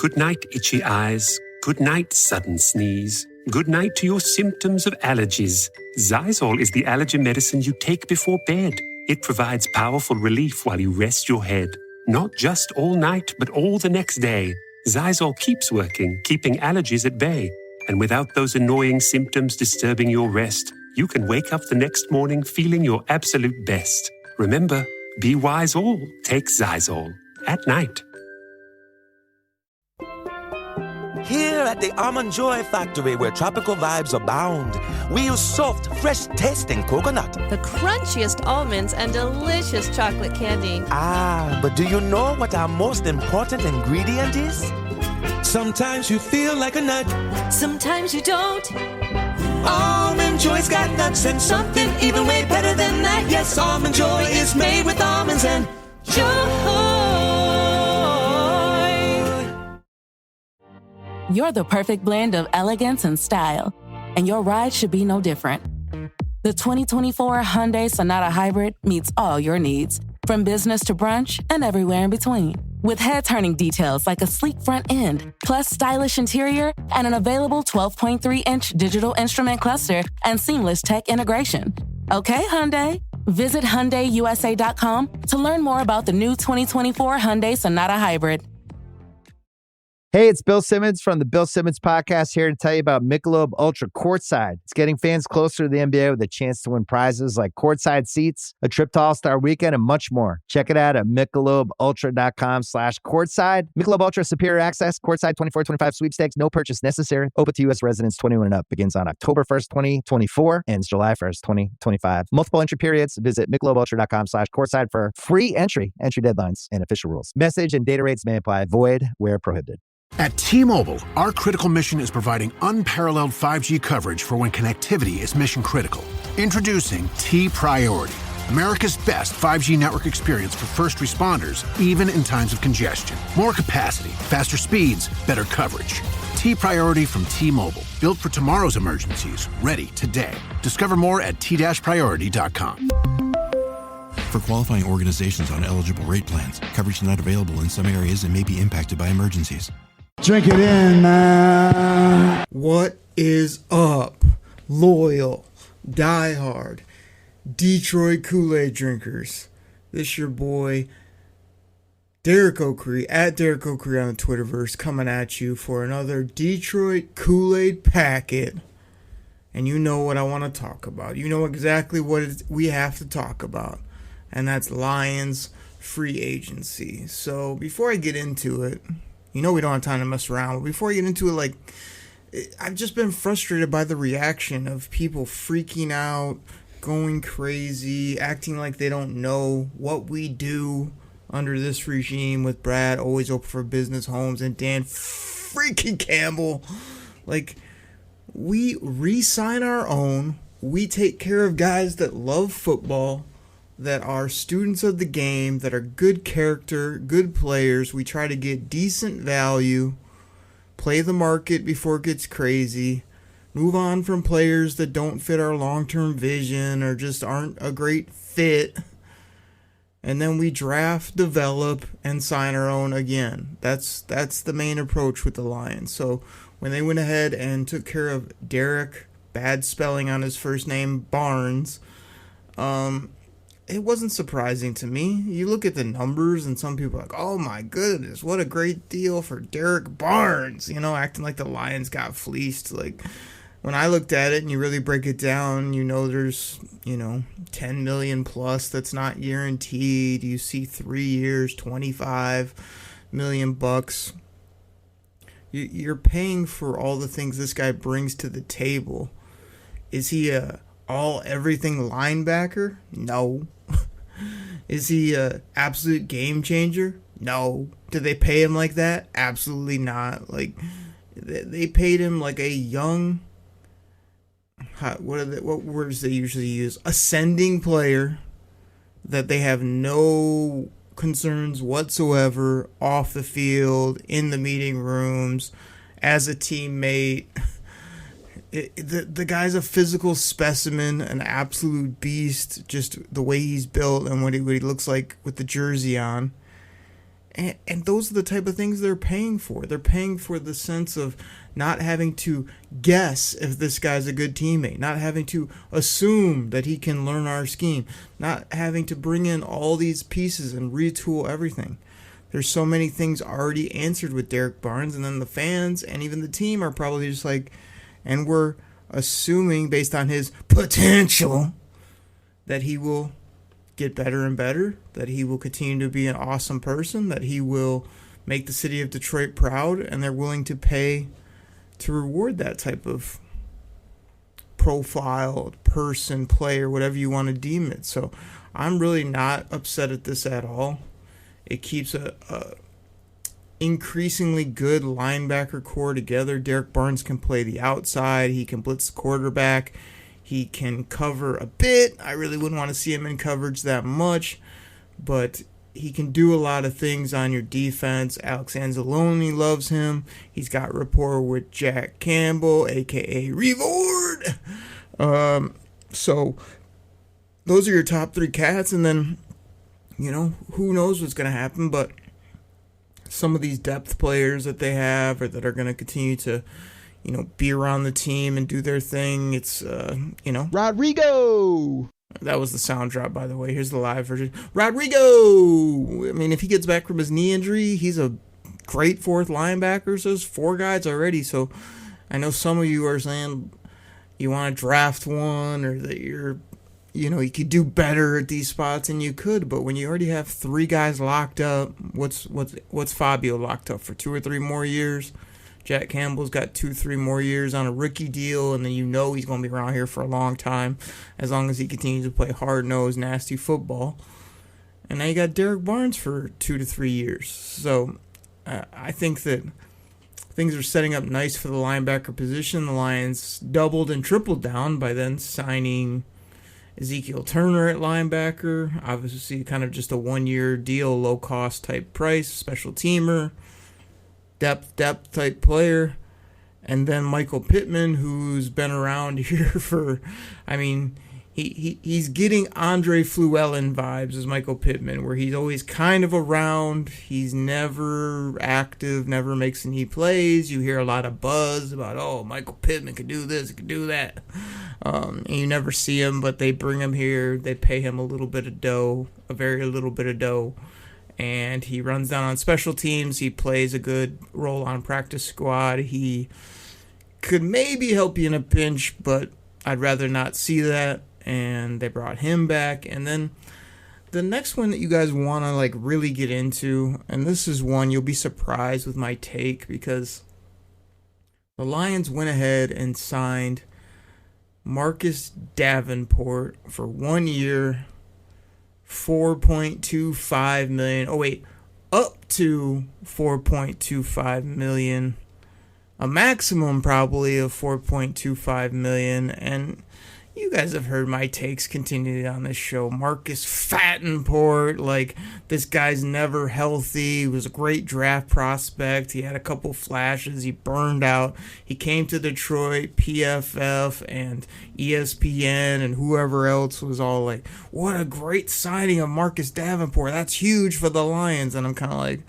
Good night, itchy eyes. Good night, sudden sneeze. Good night to your symptoms of allergies. Zysol is the allergy medicine you take before bed. It provides powerful relief while you rest your head. Not just all night, but all the next day. Zysol keeps working, keeping allergies at bay. And without those annoying symptoms disturbing your rest, you can wake up the next morning feeling your absolute best. Remember, be wise all, take Zysol. At night. Here at the Almond Joy Factory, where tropical vibes abound, we use soft, fresh-tasting coconut. The crunchiest almonds and delicious chocolate candy. Ah, but do you know what our most important ingredient is? Sometimes you feel like a nut. Sometimes you don't. Almond Joy's got nuts and something even way better than that. Yes, Almond Joy is made with almonds and joy. You're the perfect blend of elegance and style, and your ride should be no different. The 2024 Hyundai Sonata Hybrid meets all your needs, from business to brunch and everywhere in between. With head-turning details like a sleek front end, plus stylish interior, and an available 12.3-inch digital instrument cluster and seamless tech integration. Okay, Hyundai. Visit HyundaiUSA.com to learn more about the new 2024 Hyundai Sonata Hybrid. Hey, it's Bill Simmons from the Bill Simmons Podcast here to tell you about Michelob Ultra Courtside. It's getting fans closer to the NBA with a chance to win prizes like courtside seats, a trip to All-Star Weekend, and much more. Check it out at MichelobUltra.com/courtside. Michelob Ultra Superior Access, Courtside 24-25 sweepstakes, no purchase necessary. Open to U.S. residents 21 and up. Begins on October 1st, 2024, ends July 1st, 2025. Multiple entry periods. Visit MichelobUltra.com/courtside for free entry deadlines, and official rules. Message and data rates may apply. Void where prohibited. At T-Mobile, our critical mission is providing unparalleled 5G coverage for when connectivity is mission critical. Introducing T-Priority, America's best 5G network experience for first responders, even in times of congestion. More capacity, faster speeds, better coverage. T-Priority from T-Mobile, built for tomorrow's emergencies, ready today. Discover more at t-priority.com. For qualifying organizations on eligible rate plans, coverage not available in some areas and may be impacted by emergencies. Drink it in, man. What is up, loyal, diehard, Detroit Koolaid drinkers? This your boy, Derek Okrie, at Derek Okrie on the Twitterverse, coming at you for another Detroit Koolaid packet. And you know what I want to talk about. You know exactly what we have to talk about. And that's Lions free agency. So before I get into it, you know we don't have time to mess around. But before I get into it, I've just been frustrated by the reaction of people freaking out, going crazy, acting like they don't know what we do under this regime with Brad always open for business, Holmes, and Dan freaking Campbell. We re-sign our own. We take care of guys that love football, that are students of the game, that are good character, good players. We try to get decent value, play the market before it gets crazy, move on from players that don't fit our long-term vision or just aren't a great fit, and then we draft, develop, and sign our own again. That's the main approach with the Lions. So when they went ahead and took care of Derek, bad spelling on his first name, Barnes, it wasn't surprising to me. You look at the numbers, and some people are like, oh my goodness, what a great deal for Derek Barnes, acting like the Lions got fleeced. When I looked at it and you really break it down, there's, 10 million plus that's not guaranteed. You see 3 years, $25 million bucks. You're paying for all the things this guy brings to the table. Is he a all-everything linebacker? No. Is he a absolute game changer? No. Did they pay him like that? Absolutely not. They paid him like a young, what words they usually use? Ascending player that they have no concerns whatsoever off the field, in the meeting rooms, as a teammate. The guy's a physical specimen, an absolute beast, just the way he's built and what he looks like with the jersey on. And those are the type of things they're paying for. They're paying for the sense of not having to guess if this guy's a good teammate, not having to assume that he can learn our scheme, not having to bring in all these pieces and retool everything. There's so many things already answered with Derek Barnes, and then the fans and even the team are probably just like, and we're assuming based on his potential that he will get better and better, that he will continue to be an awesome person, that he will make the city of Detroit proud, and they're willing to pay to reward that type of profile, person, player, whatever you want to deem it. So I'm really not upset at this at all. It keeps a increasingly good linebacker core together. Derek Barnes can play the outside. He can blitz the quarterback. He can cover a bit. I really wouldn't want to see him in coverage that much, but he can do a lot of things on your defense. Alex Anzalone loves him. He's got rapport with Jack Campbell, a.k.a. Reward. So those are your top three cats, and then, who knows what's going to happen, but some of these depth players that they have or that are going to continue to be around the team and do their thing. It's, Rodrigo! That was the sound drop, by the way. Here's the live version. Rodrigo! I mean, if he gets back from his knee injury, he's a great fourth linebacker. So there's 4 guys already. So I know some of you are saying you want to draft one or that you could do better at these spots, and you could. But when you already have 3 guys locked up, what's Fabio locked up for 2 or 3 more years? Jack Campbell's got 2-3 more years on a rookie deal, and then he's going to be around here for a long time as long as he continues to play hard-nosed, nasty football. And now you got Derek Barnes for 2 to 3 years. So I think that things are setting up nice for the linebacker position. The Lions doubled and tripled down by then signing Ezekiel Turner at linebacker. Obviously kind of just a 1-year deal, low-cost type price, special teamer. Depth type player, and then Michael Pittman, who's been around here for, he's getting Andre Fluellen vibes as Michael Pittman, where he's always kind of around, he's never active, never makes any plays. You hear a lot of buzz about, Michael Pittman could do this, could do that, and you never see him, but they bring him here, they pay him a little bit of dough, a very little bit of dough, and he runs down on special teams. He plays a good role on practice squad. He could maybe help you in a pinch, but I'd rather not see that. And they brought him back. And then the next one that you guys want to really get into, and this is one you'll be surprised with my take, because the Lions went ahead and signed Marcus Davenport for 1 year, $4.25 million. Up to $4.25 million. A maximum probably of $4.25 million. And you guys have heard my takes continually on this show. Marcus Fattenport, this guy's never healthy. He was a great draft prospect. He had a couple flashes. He burned out. He came to Detroit, PFF and ESPN and whoever else was all like, what a great signing of Marcus Davenport. That's huge for the Lions. And I'm kind of like,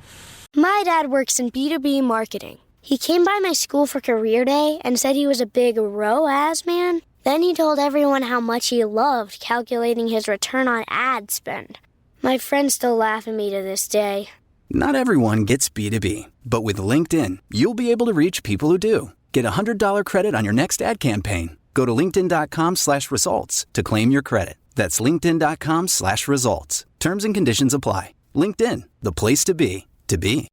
my dad works in B2B marketing. He came by my school for career day and said he was a big ROAS man. Then he told everyone how much he loved calculating his return on ad spend. My friends still laugh at me to this day. Not everyone gets B2B, but with LinkedIn, you'll be able to reach people who do. Get $100 credit on your next ad campaign. Go to linkedin.com/results to claim your credit. That's linkedin.com/results. Terms and conditions apply. LinkedIn, the place to be, to be.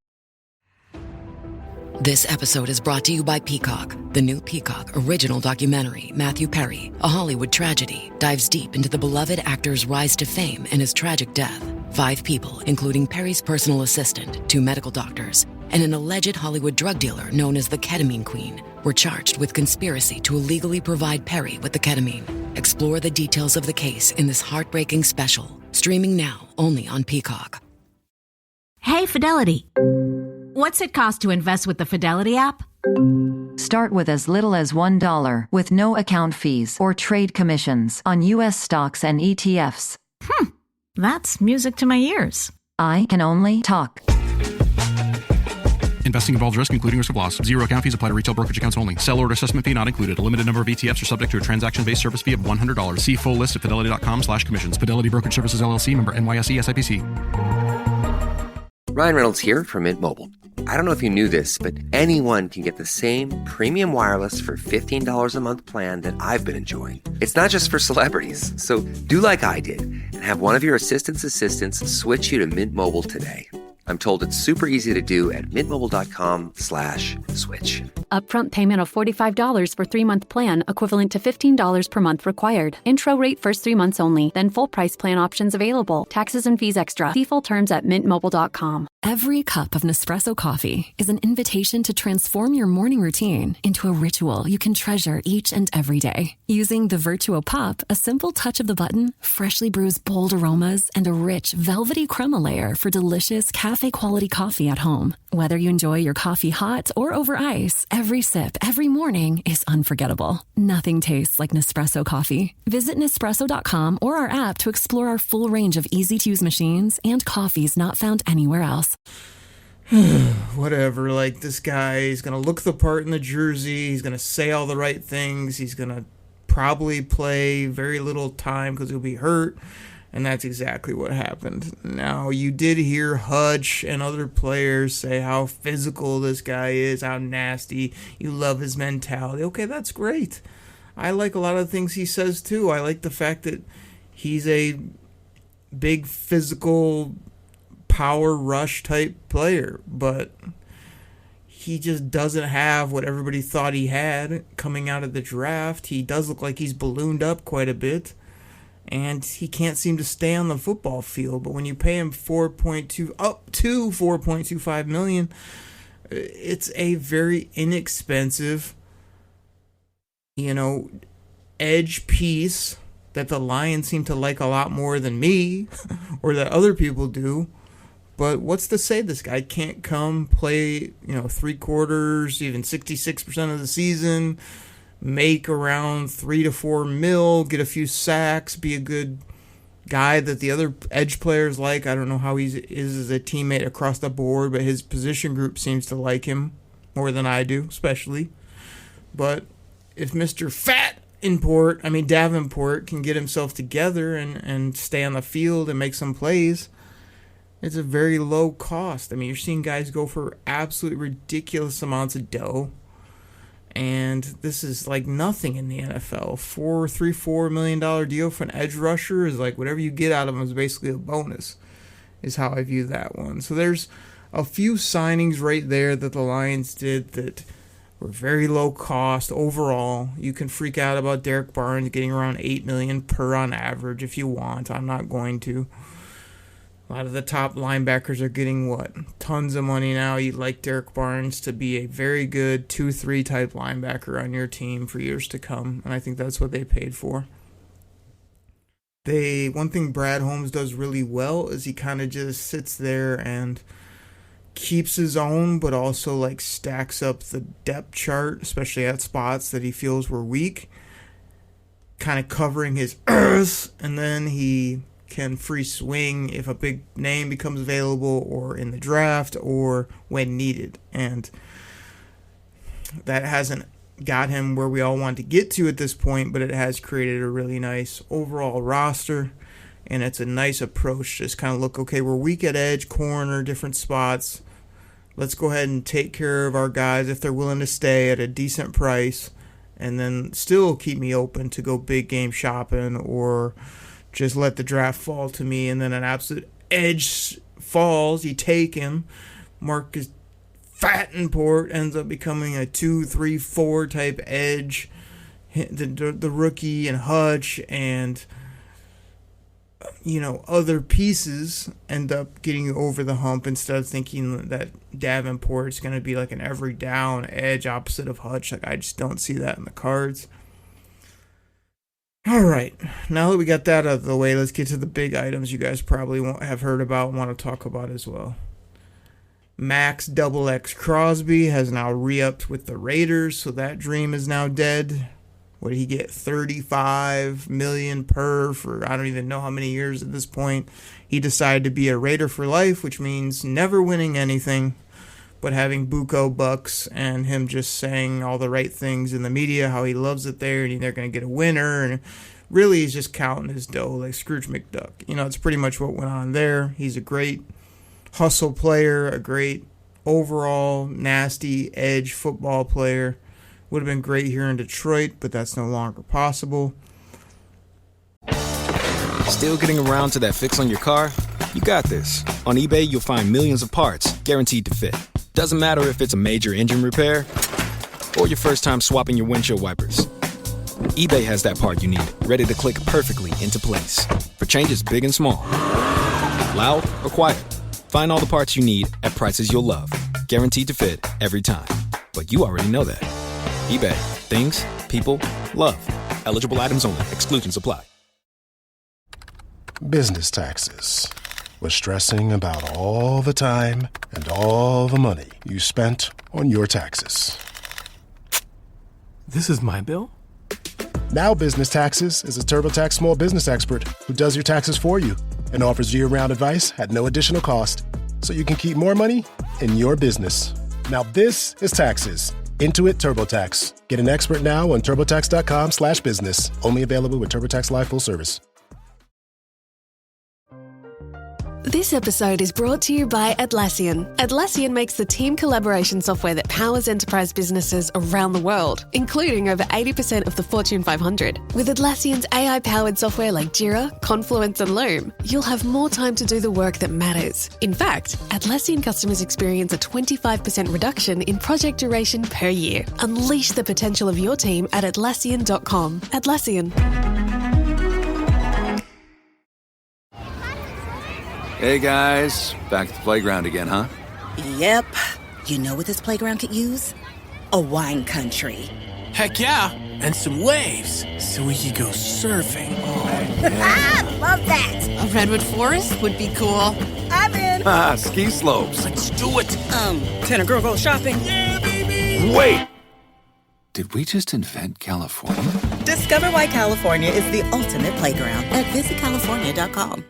This episode is brought to you by Peacock. The new Peacock original documentary, Matthew Perry, A Hollywood Tragedy, dives deep into the beloved actor's rise to fame and his tragic death. 5 people, including Perry's personal assistant, 2 medical doctors, and an alleged Hollywood drug dealer known as the Ketamine Queen, were charged with conspiracy to illegally provide Perry with the ketamine. Explore the details of the case in this heartbreaking special, streaming now only on Peacock. Hey, Fidelity. What's it cost to invest with the Fidelity app? Start with as little as $1 with no account fees or trade commissions on U.S. stocks and ETFs. That's music to my ears. I can only talk. Investing involves risk, including risk of loss. Zero account fees apply to retail brokerage accounts only. Sell order assessment fee not included. A limited number of ETFs are subject to a transaction-based service fee of $100. See full list at fidelity.com/commissions. Fidelity Brokerage Services LLC, member NYSE SIPC. Ryan Reynolds here from Mint Mobile. I don't know if you knew this, but anyone can get the same premium wireless for $15 a month plan that I've been enjoying. It's not just for celebrities. So do like I did and have one of your assistants switch you to Mint Mobile today. I'm told it's super easy to do at mintmobile.com/switch. Upfront payment of $45 for 3-month plan, equivalent to $15 per month required. Intro rate first 3 months only, then full price plan options available. Taxes and fees extra. See full terms at mintmobile.com. Every cup of Nespresso coffee is an invitation to transform your morning routine into a ritual you can treasure each and every day. Using the Virtuo Pup, a simple touch of the button freshly brews bold aromas and a rich, velvety crema layer for delicious cafe-quality coffee at home. Whether you enjoy your coffee hot or over ice, every sip, every morning is unforgettable. Nothing tastes like Nespresso coffee. Visit Nespresso.com or our app to explore our full range of easy-to-use machines and coffees not found anywhere else. Whatever, like this guy, he's going to look the part in the jersey, he's going to say all the right things, he's going to probably play very little time because he'll be hurt, and that's exactly what happened. Now, you did hear Hutch and other players say how physical this guy is, how nasty, you love his mentality. Okay, that's great. I like a lot of the things he says too. I like the fact that he's a big physical power rush type player, but he just doesn't have what everybody thought he had coming out of the draft. He does look like he's ballooned up quite a bit, and he can't seem to stay on the football field. But when you pay him up to $4.25 million, it's a very inexpensive, edge piece that the Lions seem to like a lot more than me or that other people do. But what's to say this guy can't come play, 3/4, even 66% of the season, make around $3 to $4 million, get a few sacks, be a good guy that the other edge players like. I don't know how he is as a teammate across the board, but his position group seems to like him more than I do, especially. But if Mr. Davenport can get himself together and stay on the field and make some plays, it's a very low cost. You're seeing guys go for absolutely ridiculous amounts of dough, and this is like nothing in the NFL. $4 million deal for an edge rusher is like whatever you get out of him is basically a bonus, is how I view that one. So there's a few signings right there that the Lions did that were very low cost overall. You can freak out about Derek Barnes getting around $8 million per on average if you want. I'm not going to. A lot of the top linebackers are getting, tons of money now. You'd like Derek Barnes to be a very good 2-3 type linebacker on your team for years to come, and I think that's what they paid for. One thing Brad Holmes does really well is he kind of just sits there and keeps his own, but also stacks up the depth chart, especially at spots that he feels were weak, kind of covering his earth, and then he can free swing if a big name becomes available or in the draft or when needed. And that hasn't got him where we all want to get to at this point, but it has created a really nice overall roster, and it's a nice approach. Just kind of look, okay, we're weak at edge, corner, different spots. Let's go ahead and take care of our guys if they're willing to stay at a decent price, and then still keep me open to go big game shopping or just let the draft fall to me, and then an absolute edge falls. You take him. Marcus Davenport ends up becoming a 2, 3, 4 type edge. The rookie and Hutch and other pieces end up getting over the hump instead of thinking that Davenport's going to be like an every down edge opposite of Hutch. I just don't see that in the cards. All right, now that we got that out of the way, let's get to the big items you guys probably won't have heard about and want to talk about as well. Max XX Crosby has now re-upped with the Raiders, so that dream is now dead. What did he get? $35 million per for I don't even know how many years at this point. He decided to be a Raider for life, which means never winning anything. but having Buco Bucks and him just saying all the right things in the media, how he loves it there and they're going to get a winner, and really he's just counting his dough like Scrooge McDuck. It's pretty much what went on there. He's a great hustle player, a great overall nasty edge football player. Would have been great here in Detroit, but that's no longer possible. Still getting around to that fix on your car? You got this. On eBay, you'll find millions of parts guaranteed to fit. Doesn't matter if it's a major engine repair or your first time swapping your windshield wipers. eBay has that part you need, ready to click perfectly into place for changes big and small. Loud or quiet, find all the parts you need at prices you'll love. Guaranteed to fit every time. But you already know that. eBay. Things, people, love. Eligible items only. Exclusions apply. Business taxes. We're stressing about all the time and all the money you spent on your taxes. This is my bill? Now Business Taxes is a TurboTax small business expert who does your taxes for you and offers year-round advice at no additional cost, so you can keep more money in your business. Now this is taxes. Intuit TurboTax. Get an expert now on TurboTax.com/business. Only available with TurboTax Live Full Service. This episode is brought to you by Atlassian. Atlassian makes the team collaboration software that powers enterprise businesses around the world, including over 80% of the Fortune 500. With Atlassian's AI-powered software like Jira, Confluence, and Loom, you'll have more time to do the work that matters. In fact, Atlassian customers experience a 25% reduction in project duration per year. Unleash the potential of your team at Atlassian.com. Atlassian. Hey guys, back at the playground again, huh? Yep. You know what this playground could use? A wine country. Heck yeah, and some waves, so we could go surfing. Oh, yeah. Love that. A redwood forest would be cool. I'm in. Ski slopes. Let's do it. Can a girl go shopping? Yeah, baby. Wait. Did we just invent California? Discover why California is the ultimate playground at visitcalifornia.com.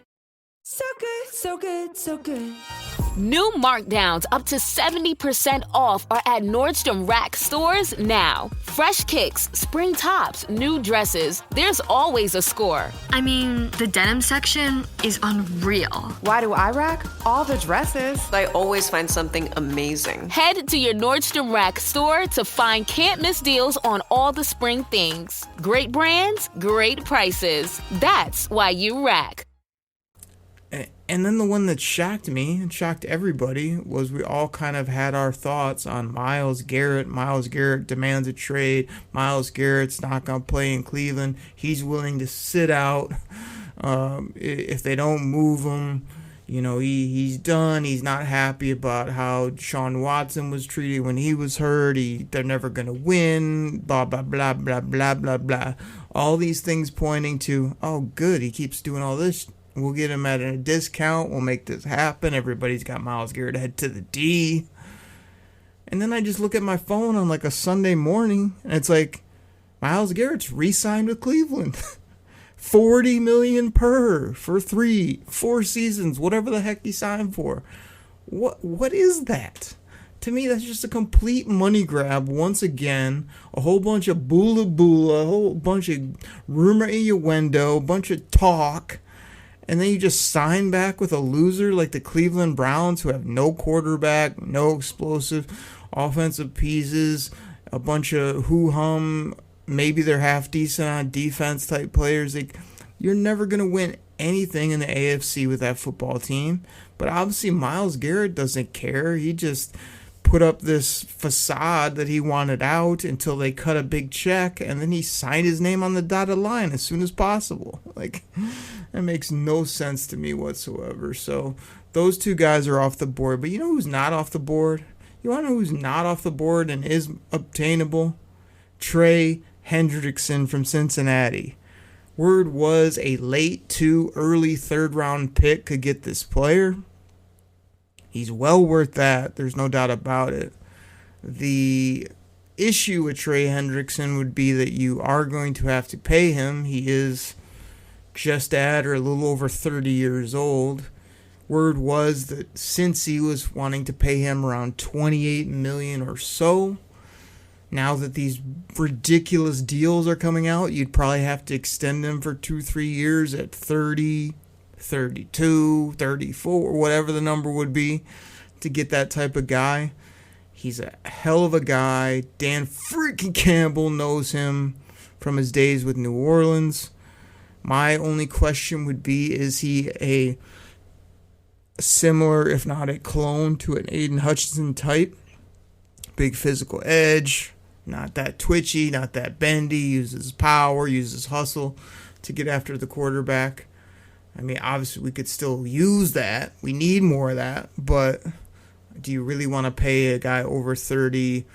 So good, so good, so good. New markdowns up to 70% off are at Nordstrom Rack stores now. Fresh kicks, spring tops, new dresses. There's always a score. I mean, the denim section is unreal. Why do I rack? All the dresses. I always find something amazing. Head to your Nordstrom Rack store to find can't-miss deals on all the spring things. Great brands, great prices. That's why you rack. And then the one that shocked me and shocked everybody was we all kind of had our thoughts on Myles Garrett. Myles Garrett demands a trade. Myles Garrett's not going to play in Cleveland. He's willing to sit out if they don't move him. He's done. He's not happy about how Deshaun Watson was treated when he was hurt. They're never going to win. Blah, blah, blah, blah, blah, blah, blah. All these things pointing to, oh, good, he keeps doing all this. We'll get him at a discount. We'll make this happen. Everybody's got Myles Garrett head to the D. And then I just look at my phone on like a Sunday morning, and it's like, Myles Garrett's re-signed with Cleveland. $40 million for 4 seasons, whatever the heck he signed for. What is that? To me, that's just a complete money grab once again. A whole bunch of bula, a whole bunch of rumor innuendo, a bunch of talk. And then you just sign back with a loser like the Cleveland Browns, who have no quarterback, no explosive offensive pieces, a bunch of hoo-hum, maybe they're half decent on defense type players. You're never going to win anything in the AFC with that football team. But obviously Myles Garrett doesn't care. He just put up this facade that he wanted out until they cut a big check, and then he signed his name on the dotted line as soon as possible. That makes no sense to me whatsoever. So those two guys are off the board. But you know who's not off the board? You want to know who's not off the board and is obtainable? Trey Hendrickson from Cincinnati. Word was a late 2, early 3rd round pick could get this player. He's well worth that. There's no doubt about it. The issue with Trey Hendrickson would be that you are going to have to pay him. He is just at or a little over 30 years old. Word was that Cincy was wanting to pay him around $28 million or so. Now that these ridiculous deals are coming out, you'd probably have to extend them for 2-3 years at 30, 32, 34, whatever the number would be to get that type of guy. He's a hell of a guy. Dan freaking Campbell knows him from his days with New Orleans. My only question would be, is he a similar, if not a clone, to an Aiden Hutchinson type? Big physical edge, not that twitchy, not that bendy, uses power, uses hustle to get after the quarterback. I mean, obviously we could still use that. We need more of that, but do you really want to pay a guy over 30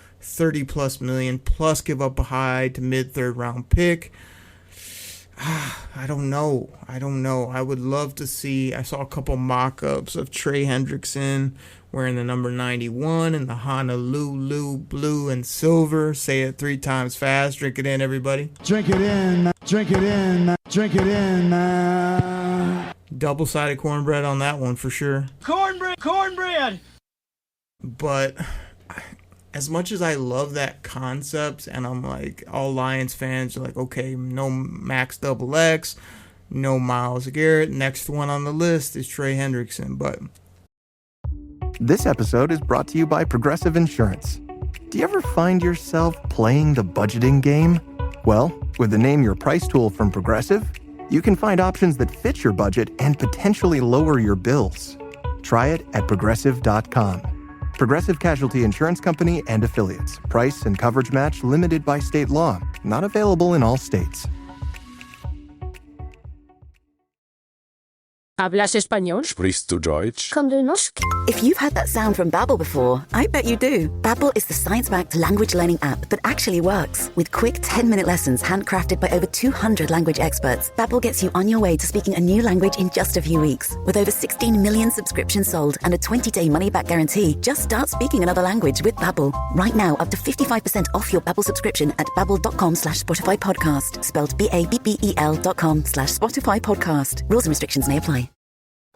plus million, plus give up a high to mid third round pick? I don't know. I would love to see. I saw a couple mock-ups of Trey Hendrickson wearing the number 91 and the Honolulu blue and silver. Say it 3 times fast. Drink it in, everybody. Drink it in. Drink it in. Drink it in. Double-sided cornbread on that one for sure. Cornbread. But as much as I love that concept, and I'm like, all Lions fans are like, okay, no Max Double X, no Myles Garrett. Next one on the list is Trey Hendrickson. But this episode is brought to you by Progressive Insurance. Do you ever find yourself playing the budgeting game? Well, with the Name Your Price tool from Progressive, you can find options that fit your budget and potentially lower your bills. Try it at Progressive.com. Progressive Casualty Insurance Company and Affiliates. Price and coverage match limited by state law. Not available in all states. ¿Hablas español? Sprichst du Deutsch? Kann du Norsk? If you've heard that sound from Babbel before, I bet you do. Babbel is the science-backed language learning app that actually works. With quick 10-minute lessons handcrafted by over 200 language experts, Babbel gets you on your way to speaking a new language in just a few weeks. With over 16 million subscriptions sold and a 20-day money-back guarantee, just start speaking another language with Babbel. Right now, up to 55% off your Babbel subscription at babbel.com/Spotify podcast. Spelled BABBEL.com/Spotify podcast. Rules and restrictions may apply.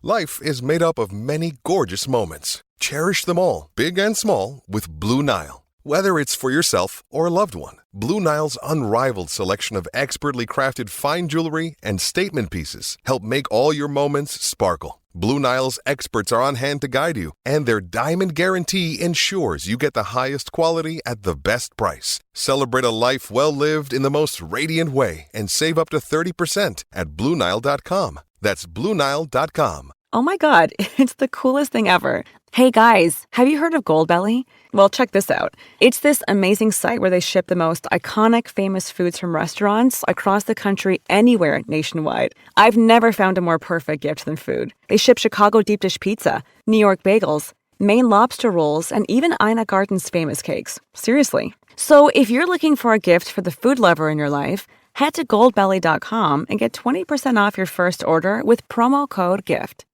Life is made up of many gorgeous moments. Cherish them all, big and small, with Blue Nile. Whether it's for yourself or a loved one, Blue Nile's unrivaled selection of expertly crafted fine jewelry and statement pieces help make all your moments sparkle. Blue Nile's experts are on hand to guide you, and their diamond guarantee ensures you get the highest quality at the best price. Celebrate a life well lived in the most radiant way and save up to 30% at BlueNile.com. That's BlueNile.com. Oh my God, it's the coolest thing ever. Hey guys, have you heard of Goldbelly? Well, check this out. It's this amazing site where they ship the most iconic, famous foods from restaurants across the country, anywhere nationwide. I've never found a more perfect gift than food. They ship Chicago deep dish pizza, New York bagels, Maine lobster rolls, and even Ina Garten's famous cakes. Seriously. So if you're looking for a gift for the food lover in your life, head to goldbelly.com and get 20% off your first order with promo code GIFT.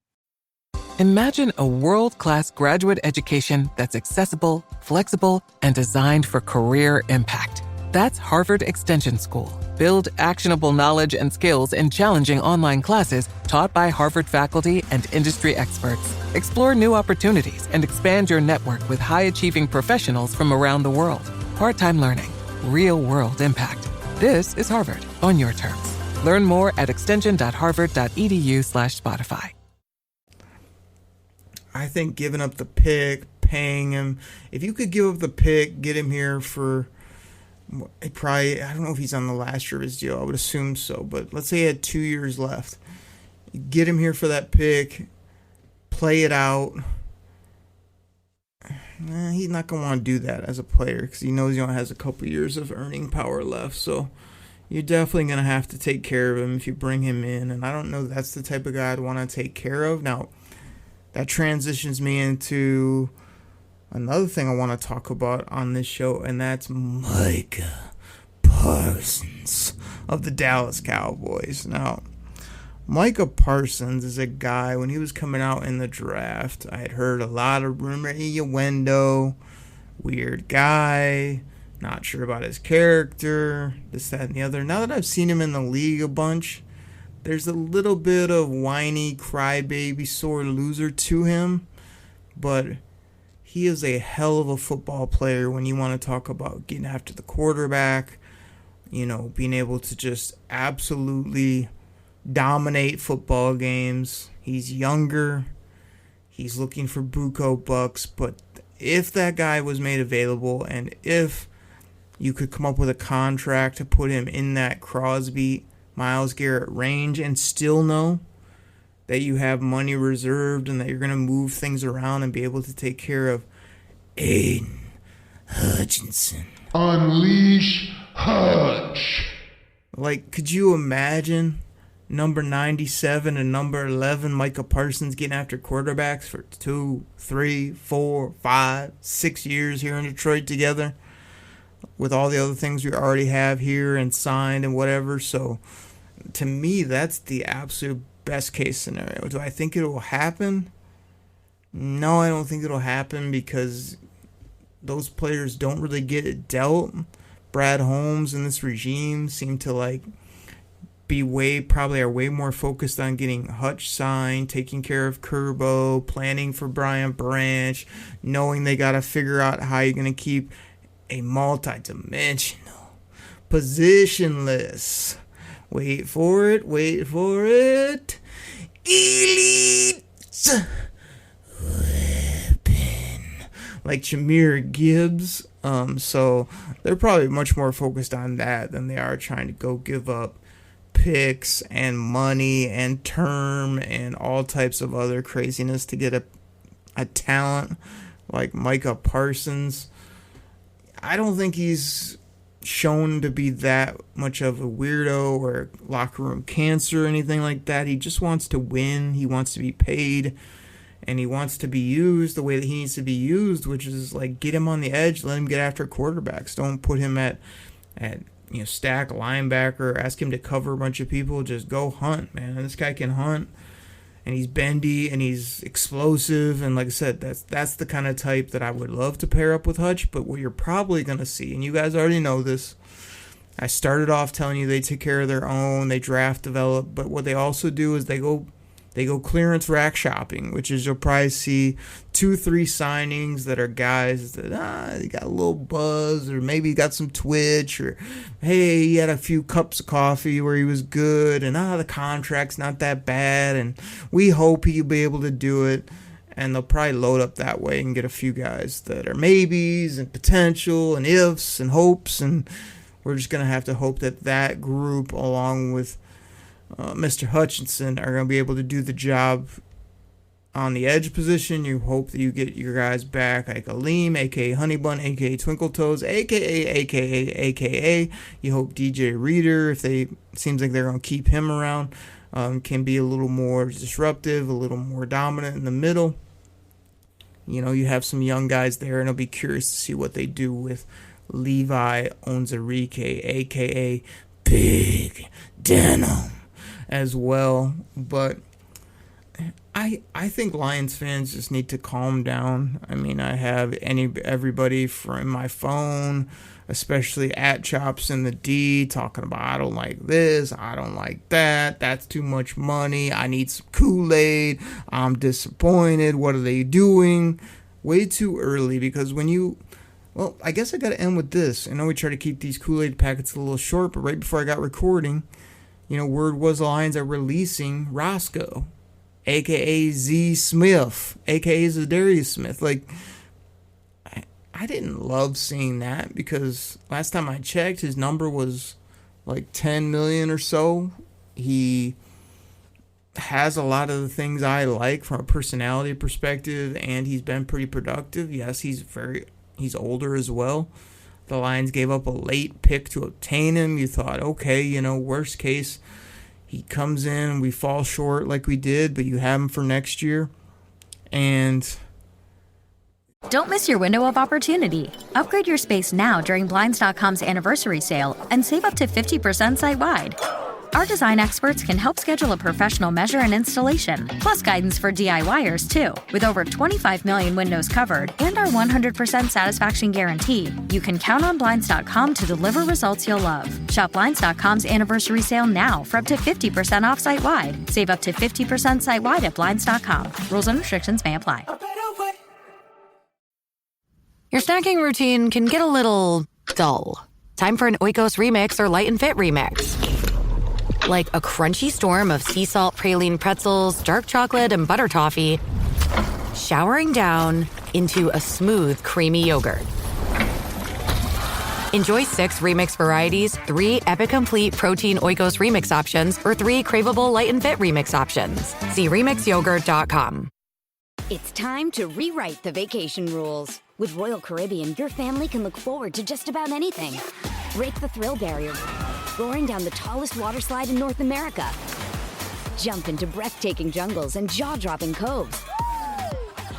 Imagine a world-class graduate education that's accessible, flexible, and designed for career impact. That's Harvard Extension School. Build actionable knowledge and skills in challenging online classes taught by Harvard faculty and industry experts. Explore new opportunities and expand your network with high-achieving professionals from around the world. Part-time learning. Real-world impact. This is Harvard on your terms. Learn more at extension.harvard.edu/Spotify. I think giving up the pick, paying him, if you could give up the pick, get him here for probably, I don't know if he's on the last year of his deal. I would assume so, but let's say he had 2 years left. Get him here for that pick, play it out. He's not going to want to do that as a player because he knows he only has a couple years of earning power left. So you're definitely going to have to take care of him if you bring him in. And I don't know that's the type of guy I'd want to take care of. Now, that transitions me into another thing I want to talk about on this show, and that's Micah Parsons of the Dallas Cowboys. Now, Micah Parsons is a guy, when he was coming out in the draft, I had heard a lot of rumor, innuendo, weird guy, not sure about his character, this, that, and the other. Now that I've seen him in the league a bunch, there's a little bit of whiny, crybaby, sore loser to him, but he is a hell of a football player when you want to talk about getting after the quarterback, being able to just absolutely dominate football games. He's younger. He's looking for buco bucks, but if that guy was made available and if you could come up with a contract to put him in that Crosby, Myles Garrett range and still know that you have money reserved and that you're going to move things around and be able to take care of Aiden Hutchinson. Unleash Hutch. Like, could you imagine number 97 and number 11 Micah Parsons getting after quarterbacks for 2, 3, 4, 5, 6 years here in Detroit together with all the other things we already have here and signed and whatever? So to me, that's the absolute best case scenario. Do I think it will happen? No, I don't think it'll happen because those players don't really get it dealt. Brad Holmes and this regime seem to probably are way more focused on getting Hutch signed, taking care of Kerbo, planning for Brian Branch, knowing they got to figure out how you're going to keep a multi-dimensional, positionless, wait for it, elite weapon, like Jahmyr Gibbs. So they're probably much more focused on that than they are trying to go give up picks and money and term and all types of other craziness to get a talent like Micah Parsons. I don't think he's shown to be that much of a weirdo or locker room cancer or anything like that. He just wants to win. He wants to be paid. And he wants to be used the way that he needs to be used, which is like get him on the edge, let him get after quarterbacks. Don't put him at stack linebacker, ask him to cover a bunch of people. Just go hunt, man. This guy can hunt. And he's bendy and he's explosive, and like I said, that's the kind of type that I would love to pair up with Hutch. But what you're probably gonna see, and you guys already know this, I started off telling you they take care of their own, they draft, develop, but what they also do is they go clearance rack shopping, which is you'll probably see 2-3 signings that are guys that they got a little buzz, or maybe got some twitch, or hey, he had a few cups of coffee where he was good, and the contract's not that bad, and we hope he'll be able to do it. And they'll probably load up that way and get a few guys that are maybes and potential and ifs and hopes, and we're just going to have to hope that group, along with Mr. Hutchinson, are going to be able to do the job on the edge position. You hope that you get your guys back, like Aleem, a.k.a. Honeybun, a.k.a. Twinkle Toes, a.k.a. You hope DJ Reader, if seems like they're going to keep him around, can be a little more disruptive, a little more dominant in the middle. You have some young guys there, and I'll be curious to see what they do with Levi Onwuzurike, a.k.a. Big Denim, as well. But I think Lions fans just need to calm down. I mean, I have everybody from my phone, especially at Chops in the D, talking about I don't like this, I don't like that, that's too much money, I need some Kool-Aid, I'm disappointed, what are they doing? Way too early, because well, I guess I got to end with this. I know we try to keep these Kool-Aid packets a little short, but right before I got recording, word was the Lions are releasing Roscoe, a.k.a. Z Smith, a.k.a. Zadarius Smith. Like, I didn't love seeing that, because last time I checked, his number was like 10 million or so. He has a lot of the things I like from a personality perspective, and he's been pretty productive. Yes, he's older as well. The Lions gave up a late pick to obtain him. You thought, okay, worst case, he comes in and we fall short like we did, but you have him for next year. And don't miss your window of opportunity. Upgrade your space now during Blinds.com's anniversary sale and save up to 50% site-wide. Our design experts can help schedule a professional measure and installation, plus guidance for DIYers too. With over 25 million windows covered and our 100% satisfaction guarantee, you can count on Blinds.com to deliver results you'll love. Shop Blinds.com's anniversary sale now for up to 50% off site-wide. Save up to 50% site-wide at Blinds.com. Rules and restrictions may apply. Your snacking routine can get a little dull. Time for an Oikos remix or Light and Fit remix. Like a crunchy storm of sea salt praline pretzels, dark chocolate, and butter toffee, showering down into a smooth, creamy yogurt. Enjoy 6 remix varieties, 3 Epic Complete Protein Oikos remix options, or 3 craveable Light and Fit remix options. See RemixYogurt.com. It's time to rewrite the vacation rules. With Royal Caribbean, your family can look forward to just about anything. Break the thrill barrier, roaring down the tallest water slide in North America. Jump into breathtaking jungles and jaw-dropping coves.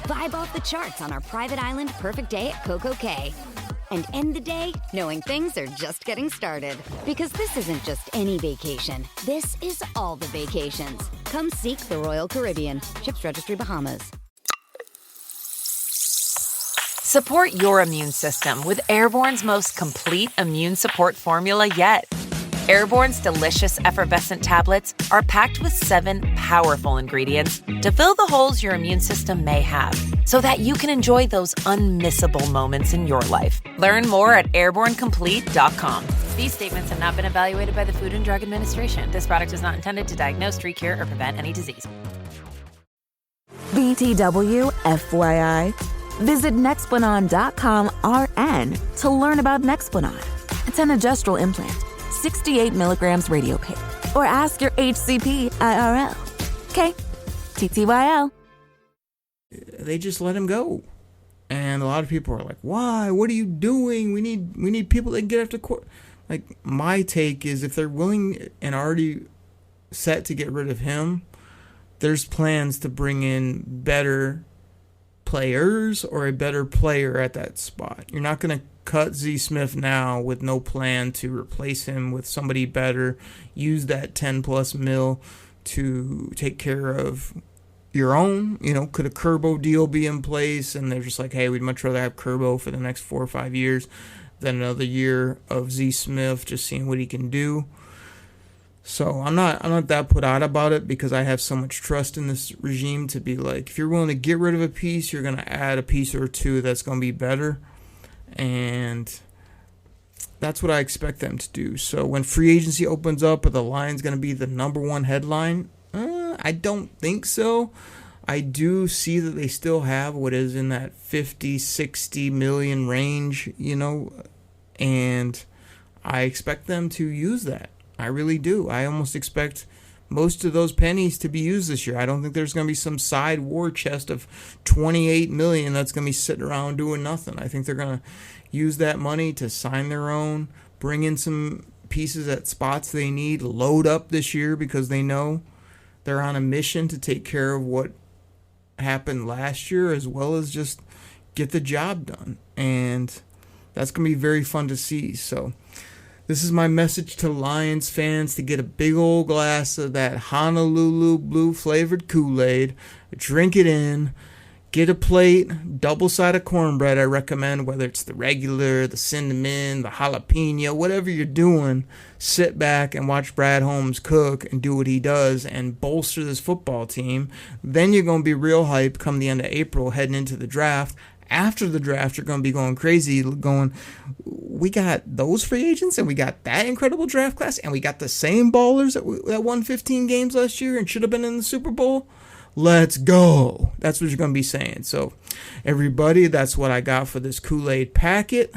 Vibe off the charts on our private island Perfect Day at Coco Cay. And end the day knowing things are just getting started. Because this isn't just any vacation. This is all the vacations. Come seek the Royal Caribbean. Ships Registry, Bahamas. Support your immune system with Airborne's most complete immune support formula yet. Airborne's delicious effervescent tablets are packed with 7 powerful ingredients to fill the holes your immune system may have, so that you can enjoy those unmissable moments in your life. Learn more at airbornecomplete.com. These statements have not been evaluated by the Food and Drug Administration. This product is not intended to diagnose, treat, cure, or prevent any disease. BTW, FYI. Visit Nexplanon.com RN to learn about Nexplanon. It's an adjustable implant, 68 milligrams RadioPublic. Or ask your HCP IRL. Okay, TTYL. They just let him go. And a lot of people are like, why? What are you doing? We need people that can get after court. Like, my take is if they're willing and already set to get rid of him, there's plans to bring in better players or a better player at that spot. You're not going to cut Z Smith now with no plan to replace him with somebody better. Use that 10 plus mil to take care of your own. You know, could a Kerbo deal be in place? And they're just like, hey, we'd much rather have Kerbo for the next 4 or 5 years than another year of Z Smith just seeing what he can do. So I'm not that put out about it because I have so much trust in this regime to be like, if you're willing to get rid of a piece, you're going to add a piece or two that's going to be better. And that's what I expect them to do. So when free agency opens up, are the Lions going to be the number 1 headline? I don't think so. I do see that they still have what is in that 50, 60 million range, you know, and I expect them to use that. I really do. I almost expect most of those pennies to be used this year. I don't think there's going to be some side war chest of 28 million that's going to be sitting around doing nothing. I think they're going to use that money to sign their own, bring in some pieces at spots they need, load up this year because they know they're on a mission to take care of what happened last year as well as just get the job done. And that's going to be very fun to see. So this is my message to Lions fans, to get a big old glass of that Honolulu blue flavored Kool-Aid, drink it in, get a plate, double-sided cornbread I recommend, whether it's the regular, the cinnamon, the jalapeno, whatever you're doing, sit back and watch Brad Holmes cook and do what he does and bolster this football team. Then you're going to be real hype come the end of April heading into the draft. After the draft, you're going to be going crazy, going, we got those free agents, and we got that incredible draft class, and we got the same ballers that won 15 games last year and should have been in the Super Bowl. Let's go. That's what you're going to be saying. So, everybody, that's what I got for this Kool-Aid packet.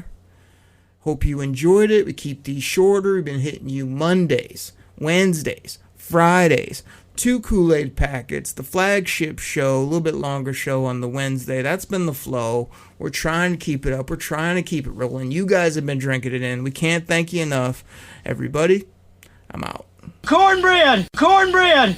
Hope you enjoyed it. We keep these shorter. We've been hitting you Mondays, Wednesdays, Fridays. 2 Kool-Aid packets, the flagship show, a little bit longer show on the Wednesday. That's been the flow. We're trying to keep it up. We're trying to keep it rolling. You guys have been drinking it in. We can't thank you enough. Everybody, I'm out. Cornbread! Cornbread!